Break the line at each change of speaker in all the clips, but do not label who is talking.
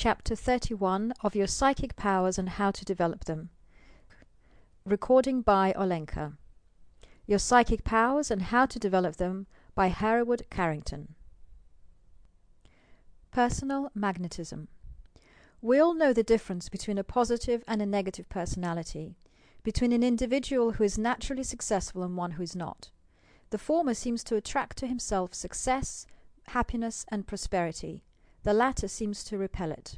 Chapter 31 of Your Psychic Powers and How to Develop Them. Recording by Olenka. Your Psychic Powers and How to Develop Them by Hereward Carrington. Personal magnetism. We all know the difference between a positive and a negative personality, between an individual who is naturally successful and one who is not. The former seems to attract to himself success, happiness, and prosperity. The latter seems to repel it.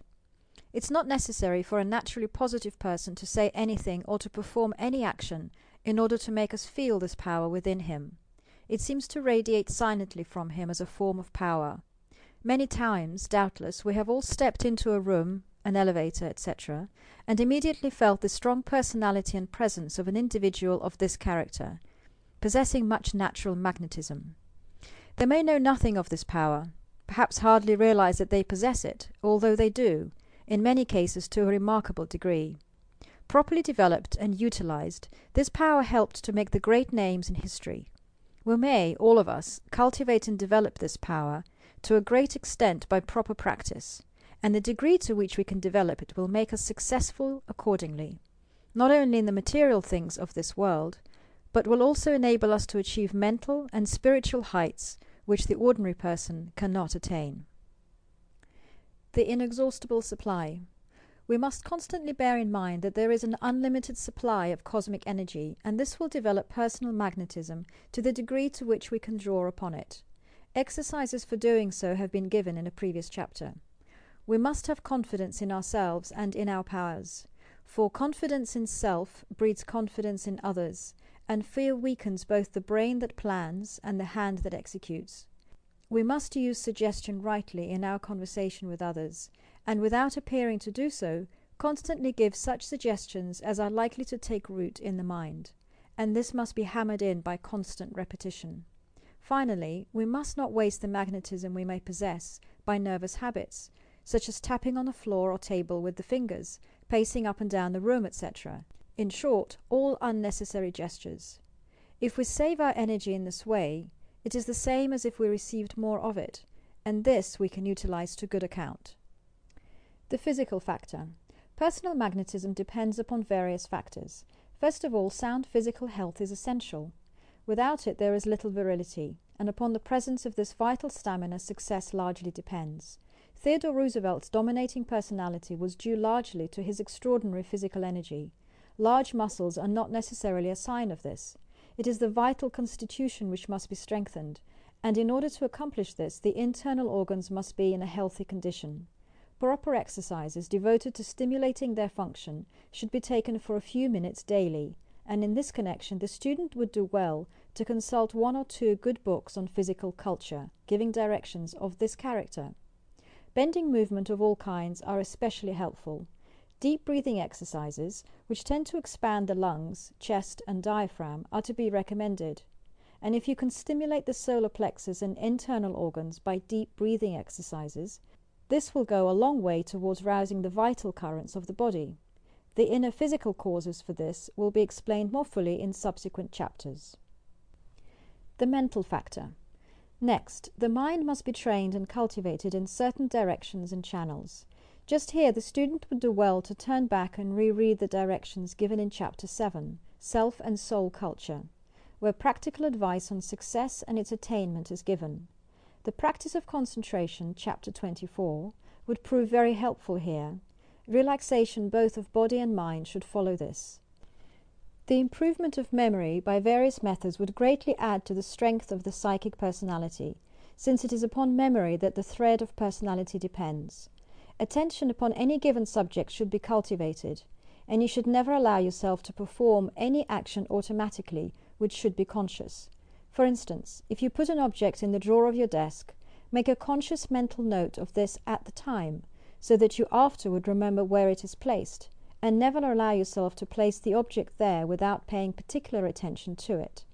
It's not necessary for a naturally positive person to say anything or to perform any action in order to make us feel this power within him. It seems to radiate silently from him as a form of power. Many times, doubtless, we have all stepped into a room, an elevator, etc., and immediately felt the strong personality and presence of an individual of this character, possessing much natural magnetism. They may know nothing of this power, perhaps hardly realize that they possess it, although they do, in many cases to a remarkable degree. Properly developed and utilized, this power helped to make the great names in history. We may, all of us, cultivate and develop this power to a great extent by proper practice, and the degree to which we can develop it will make us successful accordingly, not only in the material things of this world, but will also enable us to achieve mental and spiritual heights which the ordinary person cannot attain. The inexhaustible supply. We must constantly bear in mind that there is an unlimited supply of cosmic energy, and this will develop personal magnetism to the degree to which we can draw upon it. Exercises for doing so have been given in a previous chapter. We must have confidence in ourselves and in our powers, for confidence in self breeds confidence in others, and fear weakens both the brain that plans and the hand that executes. We must use suggestion rightly in our conversation with others, and without appearing to do so, constantly give such suggestions as are likely to take root in the mind, and this must be hammered in by constant repetition. Finally, we must not waste the magnetism we may possess by nervous habits, such as tapping on the floor or table with the fingers, pacing up and down the room, etc. In short, all unnecessary gestures. If we save our energy in this way, it is the same as if we received more of it, and this we can utilize to good account. The physical factor. Personal magnetism depends upon various factors. First of all, sound physical health is essential. Without it, there is little virility, and upon the presence of this vital stamina, success largely depends. Theodore Roosevelt's dominating personality was due largely to his extraordinary physical energy. Large muscles are not necessarily a sign of this. It is the vital constitution which must be strengthened, and in order to accomplish this, the internal organs must be in a healthy condition. Proper exercises devoted to stimulating their function should be taken for a few minutes daily, and in this connection the student would do well to consult one or two good books on physical culture, giving directions of this character. Bending movement of all kinds are especially helpful. Deep breathing exercises, which tend to expand the lungs, chest, and diaphragm, are to be recommended. And if you can stimulate the solar plexus and internal organs by deep breathing exercises, this will go a long way towards rousing the vital currents of the body. The inner physical causes for this will be explained more fully in subsequent chapters. The mental factor. Next, the mind must be trained and cultivated in certain directions and channels. Just here, the student would do well to turn back and reread the directions given in Chapter 7, Self and Soul Culture, where practical advice on success and its attainment is given. The practice of concentration, Chapter 24, would prove very helpful here. Relaxation both of body and mind should follow this. The improvement of memory by various methods would greatly add to the strength of the psychic personality, since it is upon memory that the thread of personality depends. Attention upon any given subject should be cultivated, and you should never allow yourself to perform any action automatically which should be conscious. For instance, if you put an object in the drawer of your desk, make a conscious mental note of this at the time, so that you afterward remember where it is placed, and never allow yourself to place the object there without paying particular attention to it.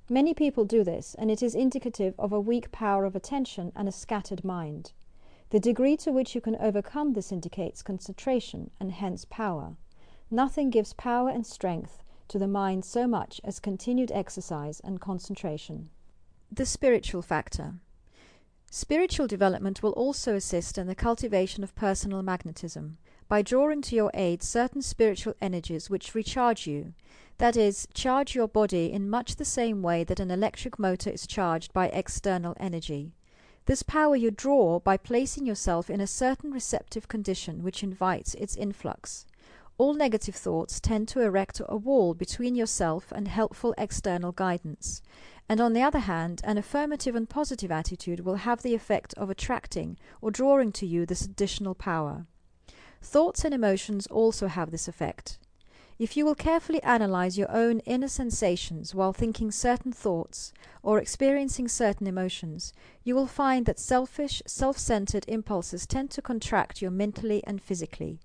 Many people do this, and it is indicative of a weak power of attention and a scattered mind. The degree to which you can overcome this indicates concentration and hence power. Nothing gives power and strength to the mind so much as continued exercise and concentration. The spiritual factor. Spiritual development will also assist in the cultivation of personal magnetism by drawing to your aid certain spiritual energies which recharge you, that is, charge your body in much the same way that an electric motor is charged by external energy. This power you draw by placing yourself in a certain receptive condition which invites its influx. All negative thoughts tend to erect a wall between yourself and helpful external guidance, and on the other hand, an affirmative and positive attitude will have the effect of attracting or drawing to you this additional power. Thoughts and emotions also have this effect. If you will carefully analyze your own inner sensations while thinking certain thoughts or experiencing certain emotions, you will find that selfish, self-centered impulses tend to contract you mentally and physically.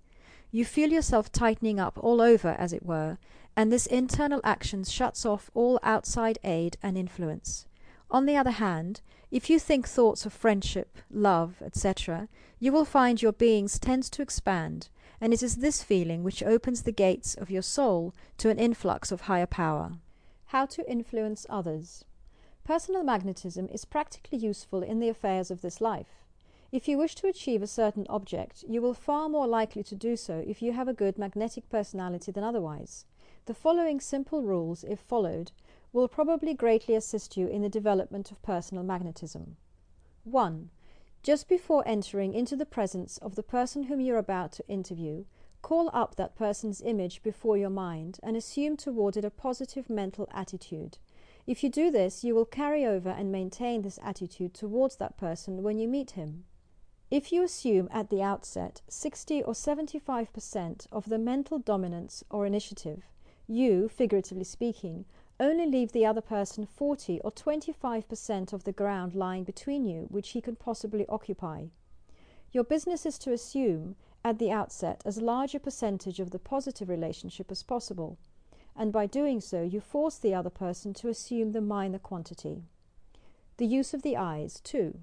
You feel yourself tightening up all over, as it were, and this internal action shuts off all outside aid and influence. On the other hand, if you think thoughts of friendship, love, etc., you will find your beings tends to expand, and it is this feeling which opens the gates of your soul to an influx of higher power. How to influence others. Personal magnetism is practically useful in the affairs of this life. If you wish to achieve a certain object, you will far more likely to do so if you have a good magnetic personality than otherwise. The following simple rules, if followed, will probably greatly assist you in the development of personal magnetism. 1. Just before entering into the presence of the person whom you are about to interview, call up that person's image before your mind and assume toward it a positive mental attitude. If you do this, you will carry over and maintain this attitude towards that person when you meet him. If you assume at the outset 60 or 75% of the mental dominance or initiative, you, figuratively speaking, only leave the other person 40 or 25% of the ground lying between you, which he can possibly occupy. Your business is to assume, at the outset, as large a percentage of the positive relationship as possible, and by doing so you force the other person to assume the minor quantity. The use of the eyes, too.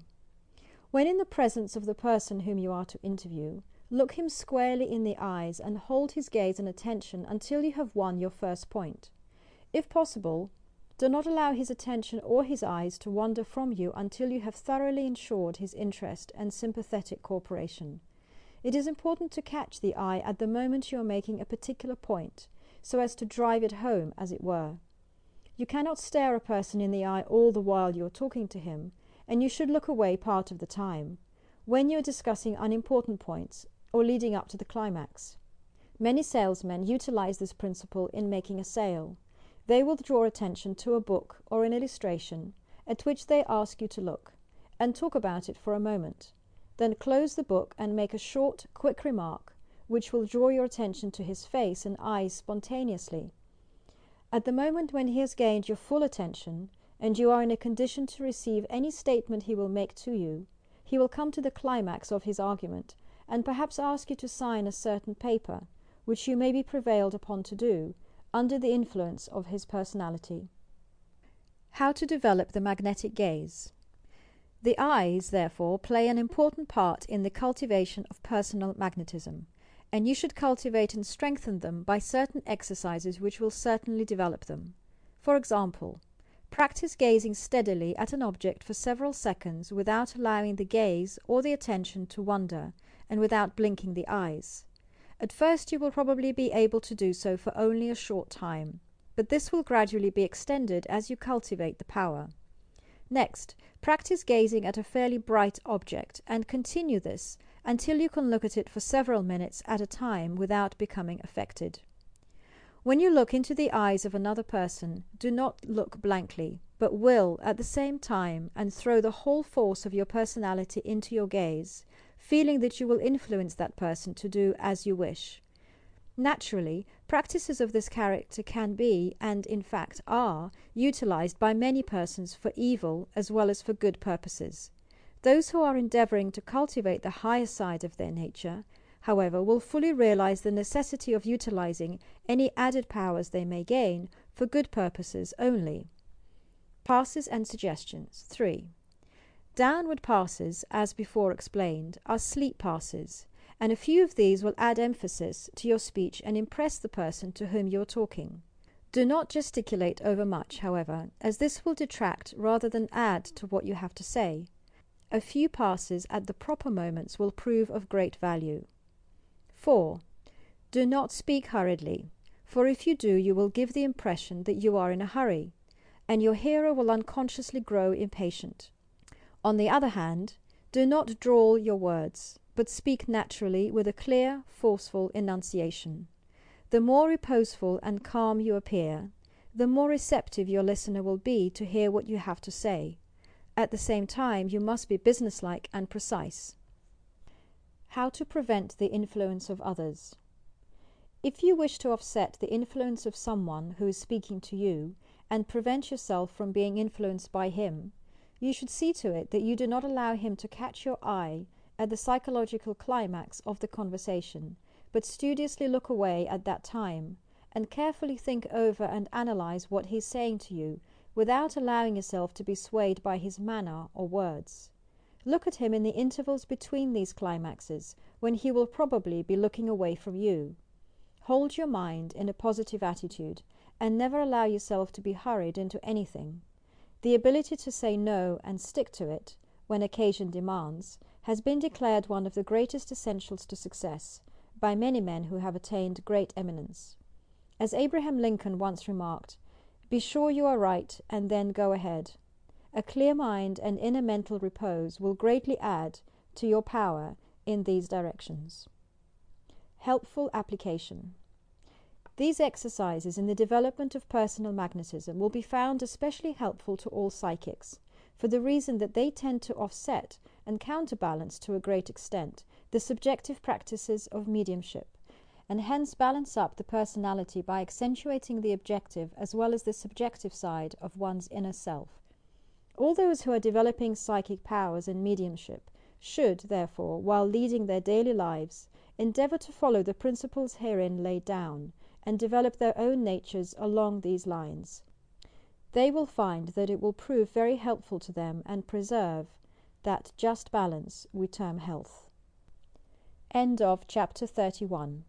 When in the presence of the person whom you are to interview, look him squarely in the eyes and hold his gaze and attention until you have won your first point. If possible, do not allow his attention or his eyes to wander from you until you have thoroughly ensured his interest and sympathetic cooperation. It is important to catch the eye at the moment you are making a particular point, so as to drive it home, as it were. You cannot stare a person in the eye all the while you are talking to him, and you should look away part of the time, when you are discussing unimportant points or leading up to the climax. Many salesmen utilize this principle in making a sale. They will draw attention to a book or an illustration at which they ask you to look, and talk about it for a moment, then close the book and make a short, quick remark which will draw your attention to his face and eyes spontaneously. At the moment when he has gained your full attention, and you are in a condition to receive any statement he will make to you, he will come to the climax of his argument, and perhaps ask you to sign a certain paper, which you may be prevailed upon to do, under the influence of his personality. How to develop the magnetic gaze. The eyes, therefore, play an important part in the cultivation of personal magnetism, and you should cultivate and strengthen them by certain exercises which will certainly develop them. For example, practice gazing steadily at an object for several seconds without allowing the gaze or the attention to wander, and without blinking the eyes. At first you will probably be able to do so for only a short time, but this will gradually be extended as you cultivate the power. Next, practice gazing at a fairly bright object, and continue this until you can look at it for several minutes at a time without becoming affected. When you look into the eyes of another person, do not look blankly, but will, at the same time, and throw the whole force of your personality into your gaze, feeling that you will influence that person to do as you wish. Naturally, practices of this character can be, and in fact are, utilized by many persons for evil as well as for good purposes. Those who are endeavoring to cultivate the higher side of their nature, however, will fully realize the necessity of utilizing any added powers they may gain for good purposes only. Passes and suggestions. 3. Downward passes, as before explained, are sleep passes, and a few of these will add emphasis to your speech and impress the person to whom you are talking. Do not gesticulate overmuch, however, as this will detract rather than add to what you have to say. A few passes at the proper moments will prove of great value. 4. Do not speak hurriedly, for if you do, you will give the impression that you are in a hurry, and your hearer will unconsciously grow impatient. On the other hand, do not drawl your words, but speak naturally with a clear, forceful enunciation. The more reposeful and calm you appear, the more receptive your listener will be to hear what you have to say. At the same time, you must be businesslike and precise. How to prevent the influence of others. If you wish to offset the influence of someone who is speaking to you and prevent yourself from being influenced by him, you should see to it that you do not allow him to catch your eye at the psychological climax of the conversation, but studiously look away at that time and carefully think over and analyze what he is saying to you without allowing yourself to be swayed by his manner or words. Look at him in the intervals between these climaxes, when he will probably be looking away from you. Hold your mind in a positive attitude, and never allow yourself to be hurried into anything. The ability to say no and stick to it, when occasion demands, has been declared one of the greatest essentials to success, by many men who have attained great eminence. As Abraham Lincoln once remarked, "Be sure you are right, and then go ahead." A clear mind and inner mental repose will greatly add to your power in these directions. Helpful application. These exercises in the development of personal magnetism will be found especially helpful to all psychics, for the reason that they tend to offset and counterbalance to a great extent the subjective practices of mediumship, and hence balance up the personality by accentuating the objective as well as the subjective side of one's inner self. All those who are developing psychic powers and mediumship should, therefore, while leading their daily lives, endeavor to follow the principles herein laid down, and develop their own natures along these lines. They will find that it will prove very helpful to them and preserve that just balance we term health. End of chapter 31.